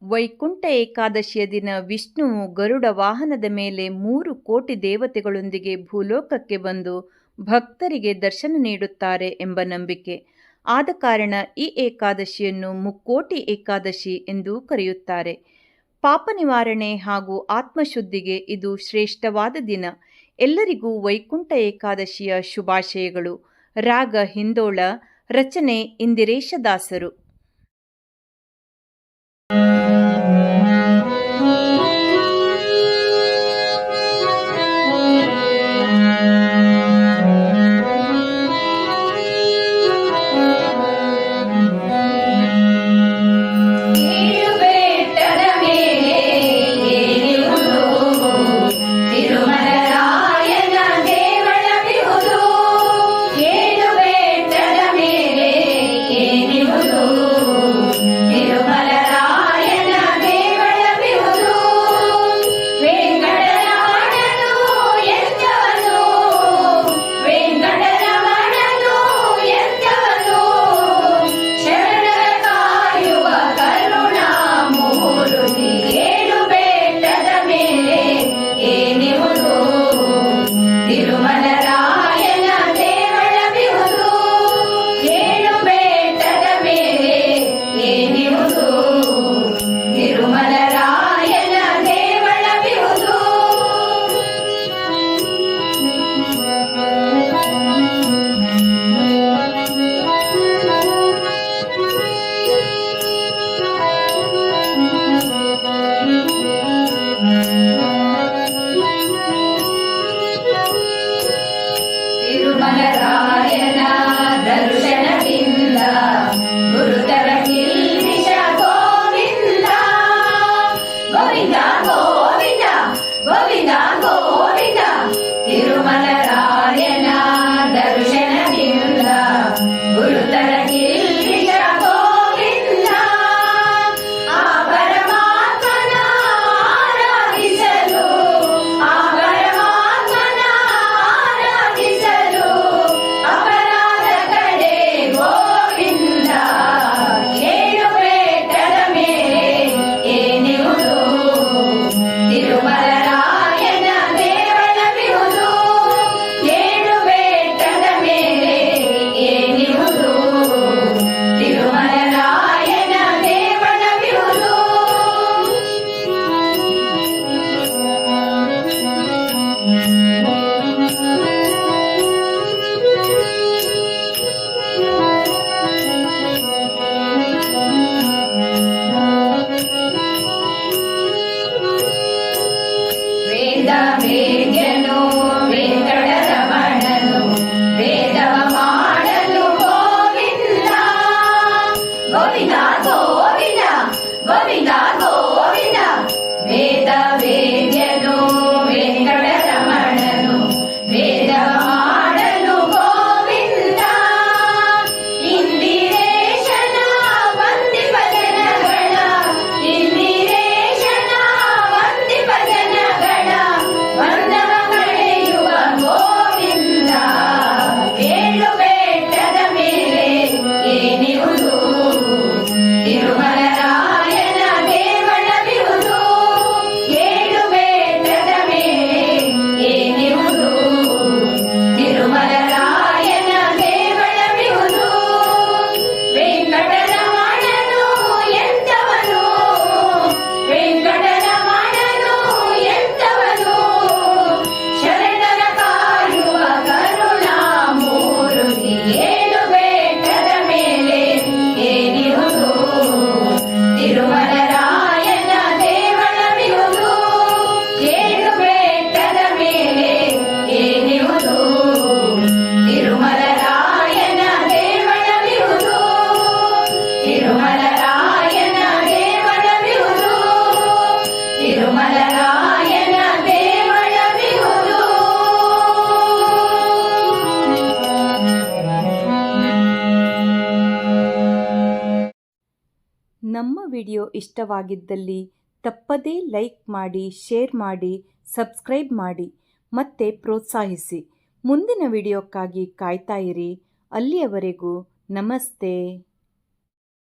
ವೈಕುಂಠ ಏಕಾದಶಿಯ ದಿನ ವಿಷ್ಣುವು ಗರುಡ ವಾಹನದ ಮೇಲೆ 3 ಕೋಟಿ ದೇವತೆಗಳೊಂದಿಗೆ ಭೂಲೋಕಕ್ಕೆ ಬಂದು ಭಕ್ತರಿಗೆ ದರ್ಶನ ನೀಡುತ್ತಾರೆ ಎಂಬ ನಂಬಿಕೆ. ಆದ ಕಾರಣ ಈ ಏಕಾದಶಿಯನ್ನು ಮುಕ್ಕೋಟಿ ಏಕಾದಶಿ ಎಂದೂ ಕರೆಯುತ್ತಾರೆ. ಪಾಪ ನಿವಾರಣೆ ಹಾಗೂ ಆತ್ಮಶುದ್ಧಿಗೆ ಇದು ಶ್ರೇಷ್ಠವಾದ ದಿನ. ಎಲ್ಲರಿಗೂ ವೈಕುಂಠ ಏಕಾದಶಿಯ ಶುಭಾಶಯಗಳು. ರಾಗ ಹಿಂದೋಳ, ರಚನೆ ಇಂದಿರೇಶ ದಾಸರು. ತಿರುಮಲರಾಯನ ದರ್ಶನದಿಂದ ಗುರುತರ ಕಿಲ್ಬಿಷ ಗೋವಿಂದ ಗೋವಿಂದ ಗೋವಿಂದ ಗೋವಿಂದ ಗೋವಿಂದ. ತಿರುಮಲರಾಯನ ದರ್ಶನದಿಂದ ಗುರುತರ ಕಿಲ್ಬಿಷ ಗೋವಿಂದ. ಆ ಪರಮಾತ್ಮನ ಆರಾಧಿಸಲು, ಆ ಪರಮಾತ್ಮನ ಆರಾಧಿಸಲು ಅಪರಾಧ ಕಡೆ ಗೋವಿಂದ. ಏಳು ಬೆಟ್ಟದ ಮೇಲೆ ಏನಿವುದು ತಿರುಮಲರಾಯನ ದೇವಳವಿಹುದು. ಏಳು ಬೆಟ್ಟದ ಮೇಲೆ ಏನಿವುದು ತಿರುಮಲರಾಯನ ದೇವಳವಿಹುದು. ವೇದ ವೇದ್ಯನು ವೆಂಕಟರಮಣನು ವೇದವ ಮಾಡಲು ಗೋವಿಂದ ಗೋವಿಂದ ಗೋವಿಂದ ಗೋವಿಂದ ಗೋವಿಂದ. ವೇದ ವೇದ್ಯನು ವೆಂಕಟರಮಣನು ವೇದವ ಮಾಡಲು ಗೋವಿಂದ. ಇಂದಿರೇಶನ ವಂದಿಪ ಜನಗಳ, ಇಂದಿರೇಶನ ವಂದಿಪ ಜನಗಳ ವಂದವ ಕಳೆಯುವ ಗೋವಿಂದ. ಏಳು ಬೆಟ್ಟದ ಮೇಲೆ ಏನಿವುದು ತಿರುಮಲರಾಯನ ದೇವಳವಿಹುದು. ಏಳು ಬೆಟ್ಟದ ಮೇಲೆ ಏನಿವುದು ತಿರುಮಲರಾಯನ ದೇವಳವಿಹುದು. ವೆಂಕಟರಮಣನು ಎಂತವನು, ವೆಂಕಟರಮಣನು ಎಂತವನು, ಶರಣರ ಕಾಯುವ ಕರುಣಾಮೂರ್ತಿ. ಏಳು ಬೆಟ್ಟದ ಮೇಲೆ ಏನಿವುದು ತಿರುಮಲರಾಯನ ದೇವಳವಿಹುದು. ಏಳು ಬೆಟ್ಟದ ಮೇಲೆ ಏನಿವುದು ತಿರುಮಲರಾಯನ ದೇವಳವಿಹುದು. ತಿರುಮಲರಾಯನ ದೇವಳವಿಹುದು. ತಿರುಮಲರಾಯನ ದೇವಳವಿಹುದು. ನಮ್ಮ ವಿಡಿಯೋ ಇಷ್ಟವಾಗಿದ್ದಲ್ಲಿ ತಪ್ಪದೇ ಲೈಕ್ ಮಾಡಿ, ಶೇರ್ ಮಾಡಿ, ಸಬ್ಸ್ಕ್ರೈಬ್ ಮಾಡಿ ಮತ್ತೆ ಪ್ರೋತ್ಸಾಹಿಸಿ. ಮುಂದಿನ ವಿಡಿಯೋಕ್ಕಾಗಿ ಕಾಯ್ತಾ ಇರಿ. ಅಲ್ಲಿಯವರೆಗೂ ನಮಸ್ತೆ.